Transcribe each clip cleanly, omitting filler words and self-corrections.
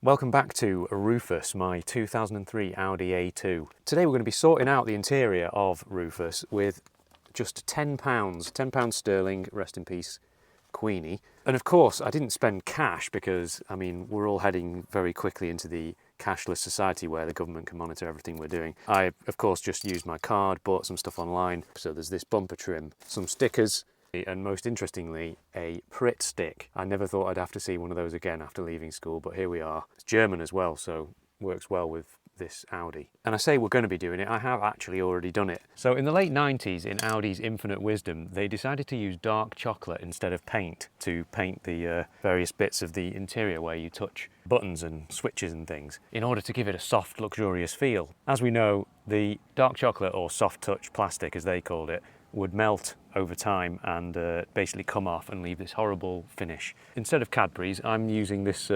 Welcome back to Rufus, my 2003 Audi A2. Today we're going to be sorting out the interior of Rufus with just £10, £10 sterling, rest in peace, Queenie. And of course I didn't spend cash because, I mean, we're all heading very quickly into the cashless society where the government can monitor everything we're doing. I, of course, just used my card, bought some stuff online. So there's this bumper trim, some stickers, and most interestingly, a Pritt stick. I never thought I'd have to see one of those again after leaving school, but here we are. It's German as well, so works well with this Audi. And I say we're going to be doing it, I have actually already done it. So in the late 90s, in Audi's infinite wisdom, they decided to use dark chocolate instead of paint to paint the various bits of the interior where you touch buttons and switches and things, in order to give it a soft, luxurious feel. As we know, the dark chocolate, or soft touch plastic as they called it, would melt over time and basically come off and leave this horrible finish. Instead of Cadbury's, I'm using this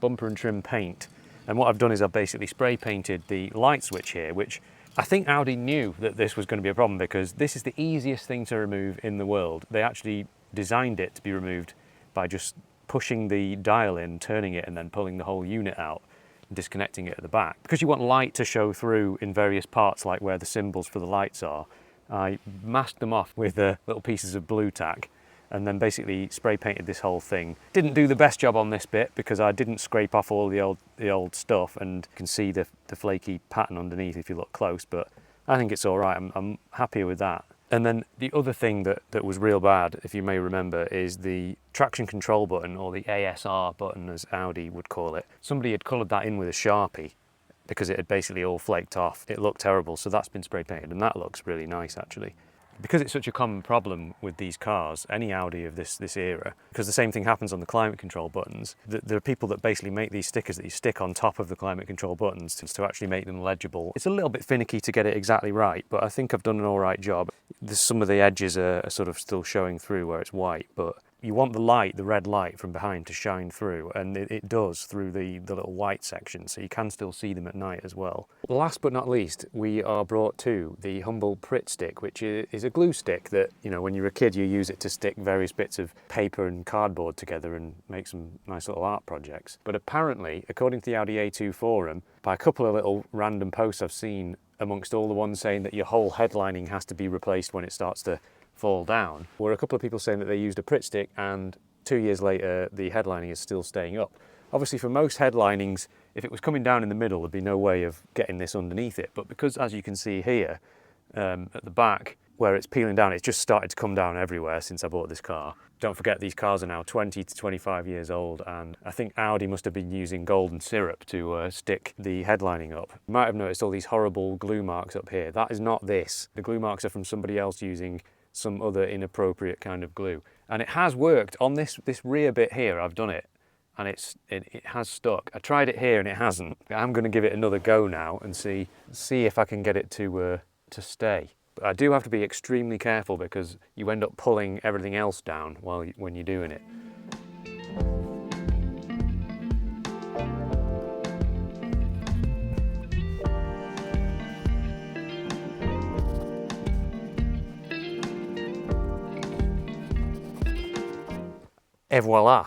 bumper and trim paint. And what I've done is I've basically spray painted the light switch here, which I think Audi knew that this was going to be a problem because this is the easiest thing to remove in the world. They actually designed it to be removed by just pushing the dial in, turning it, and then pulling the whole unit out and disconnecting it at the back. Because you want light to show through in various parts, like where the symbols for the lights are, I masked them off with little pieces of blue tack and then basically spray painted this whole thing. Didn't do the best job on this bit because I didn't scrape off all the old stuff, and you can see the flaky pattern underneath if you look close, but I think it's all right. I'm happier with that. And then the other thing that was real bad, if you may remember, is the traction control button, or the ASR button as Audi would call it. Somebody had coloured that in with a Sharpie because it had basically all flaked off. It looked terrible, so that's been spray painted, and that looks really nice actually. Because it's such a common problem with these cars, any Audi of this era, because the same thing happens on the climate control buttons, there are people that basically make these stickers that you stick on top of the climate control buttons to actually make them legible. It's a little bit finicky to get it exactly right, but I think I've done an all right job. Some of the edges are sort of still showing through where it's white, but you want the light, the red light from behind, to shine through, and it does through the little white section, so you can still see them at night as well. Last but not least, we are brought to the humble Pritt stick, which is a glue stick that, you know, when you're a kid you use it to stick various bits of paper and cardboard together and make some nice little art projects. But apparently, according to the Audi A2 forum, by a couple of little random posts I've seen, amongst all the ones saying that your whole headlining has to be replaced when it starts to fall down, were a couple of people saying that they used a Pritt stick and 2 years later the headlining is still staying up. Obviously for most headlinings, if it was coming down in the middle, there'd be no way of getting this underneath it, but because, as you can see here, at the back where it's peeling down, it's just started to come down everywhere since I bought this car. Don't forget, these cars are now 20 to 25 years old, and I think Audi must have been using golden syrup to stick the headlining up. You might have noticed all these horrible glue marks up here. That is not this. The glue marks are from somebody else using some other inappropriate kind of glue. And it has worked on this rear bit here. I've done it, and it has stuck. I tried it here and it hasn't. I'm going to give it another go now and see if I can get it to stay. But I do have to be extremely careful because you end up pulling everything else down when you're doing it. Et voila.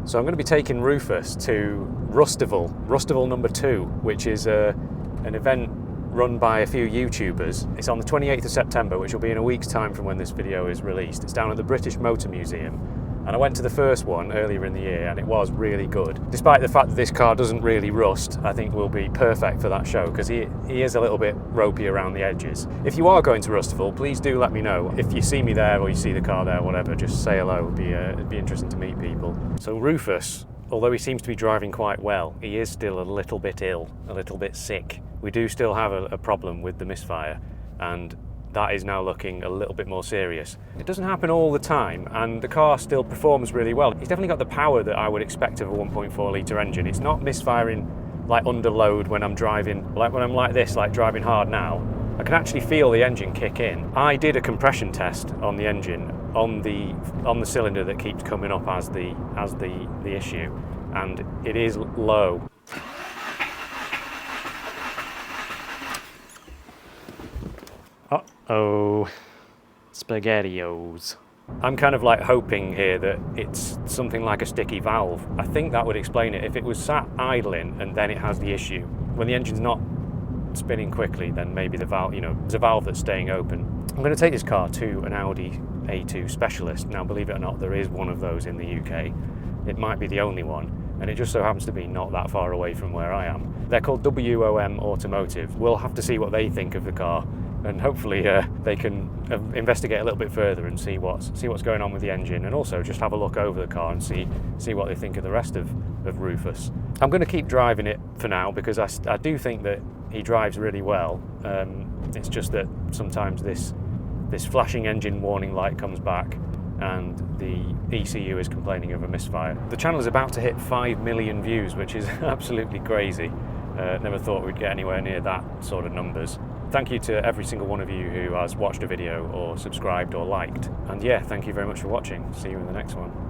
So I'm going to be taking Rufus to Rustival number 2, which is an event run by a few YouTubers. It's on the 28th of September, which will be in a week's time from when this video is released. It's down at the British Motor Museum, and I went to the first one earlier in the year and it was really good. Despite the fact that this car doesn't really rust, I think will be perfect for that show because he is a little bit ropey around the edges. If you are going to Rustival, please do let me know. If you see me there or you see the car there, whatever, just say hello. It'd be interesting to meet people. So Rufus, although he seems to be driving quite well, he is still a little bit ill, a little bit sick. We do still have a problem with the misfire, and that is now looking a little bit more serious. It doesn't happen all the time, and the car still performs really well. It's definitely got the power that I would expect of a 1.4 litre engine. It's not misfiring like under load when I'm driving, like when I'm like this, like driving hard now. I can actually feel the engine kick in. I did a compression test on the engine on the cylinder that keeps coming up as the issue, and it is low. Uh-oh, SpaghettiOs. I'm kind of like hoping here that it's something like a sticky valve. I think that would explain it. If it was sat idling and then it has the issue, when the engine's not spinning quickly, then maybe the valve, you know, there's a valve that's staying open. I'm going to take this car to an Audi A2 specialist. Now, believe it or not, there is one of those in the UK. It might be the only one, and it just so happens to be not that far away from where I am. They're called WOM Automotive. We'll have to see what they think of the car, and hopefully they can investigate a little bit further and see what's going on with the engine, and also just have a look over the car and see what they think of the rest of Rufus. I'm going to keep driving it for now because I do think that he drives really well. It's just that sometimes this flashing engine warning light comes back and the ECU is complaining of a misfire. The channel is about to hit 5 million views, which is absolutely crazy. Never thought we'd get anywhere near that sort of numbers. Thank you to every single one of you who has watched a video or subscribed or liked. And yeah, thank you very much for watching. See you in the next one.